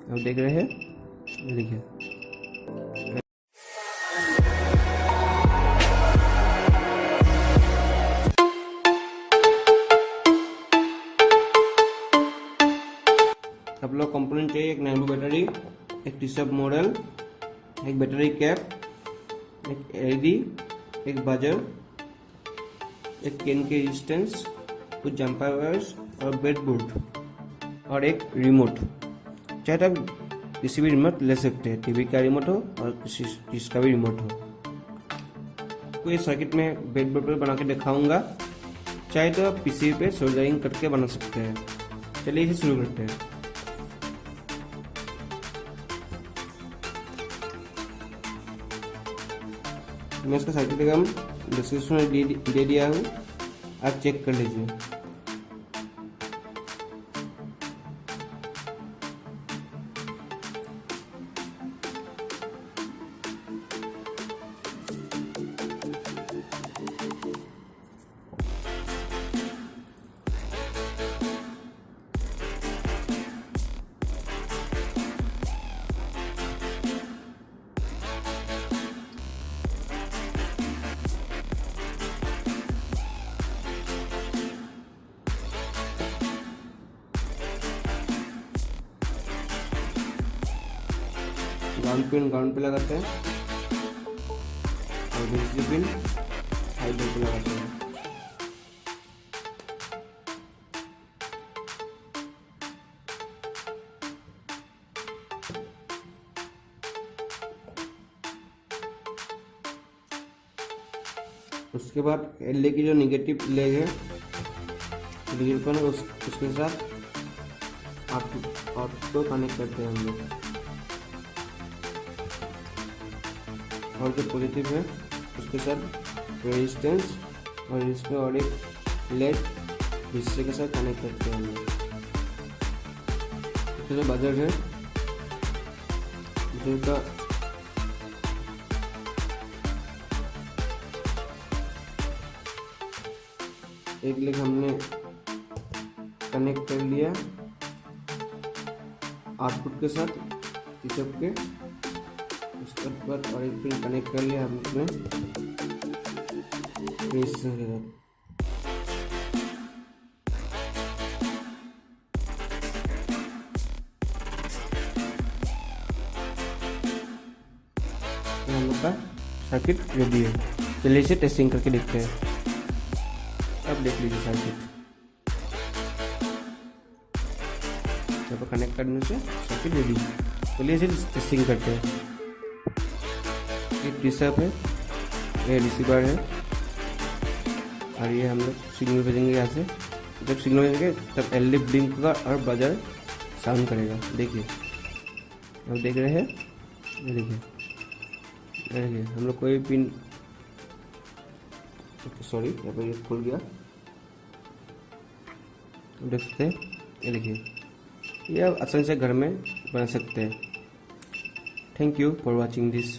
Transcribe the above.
अब देख रहे हैं, देखिए आप लोग कंपोनेंट चाहिए, एक नैनो बैटरी, एक TSOP मॉडल, एक बैटरी कैप, एक LED, एक बजर, एक केन के रेजिस्टेंस, कुछ जंपर वायर्स और ब्रेडबोर्ड और एक रिमोट। चाहे तो आप किसी भी रिमोट ले सकते हैं, टीवी का रिमोट हो और किसी चीज़ का भी रिमोट हो। कोई सर्किट में ब्रेडबोर्ड पर बना के दिखाऊंगा, चाहे तो आप पीसी पे सोल्डरिंग करके बना सकते हैं। चलिए इसे शुरू करते हैं। मैं इसका सर्किट डायग्राम डिस्क्रिप्शन में दे दिया हूँ, आप चेक कर लीजिए। ग्राउंड पे लगाते हैं और दूसरी पिन हाइड्रो पे लगाते हैं। उसके बाद एलई की जो निगेटिव लेग है उसके साथ आपको कनेक्ट करते हैं हम लोग, और जो पॉजिटिव है उसके साथ रेजिस्टेंस और इसमें और एक लेड हिस्से के साथ कनेक्ट करते हैं हम लोग। जो बजर है जिनका एक लेग हमने कनेक्ट कर लिया आउटपुट के साथ TSOP के, उसके बाद और एक पिन कनेक्ट कर लिया हमने रेजिस्टेंस के साथ। हम लोग का सर्किट रेडी है। चलिए इसे टेस्टिंग करके देखते हैं। अब देख लीजिए सर्किट कनेक्ट करने से सर्किट रेडी। चलिए इसे टेस्टिंग करते हैं। ये TSOP है, ये रिसीवर है और ये हम लोग सिग्नल भेजेंगे यहाँ से। जब सिग्नल भेजेंगे तब LED ब्लिंक होगा और बजर साउंड करेगा। देखिए अब देख रहे हैं, ये देखिए हम लोग कोई पिन, सॉरी यहाँ पर ये खुल गया, देख सकते हैं। ये देखिए, ये आप आसानी से घर में बना सकते हैं। Thank you for watching this.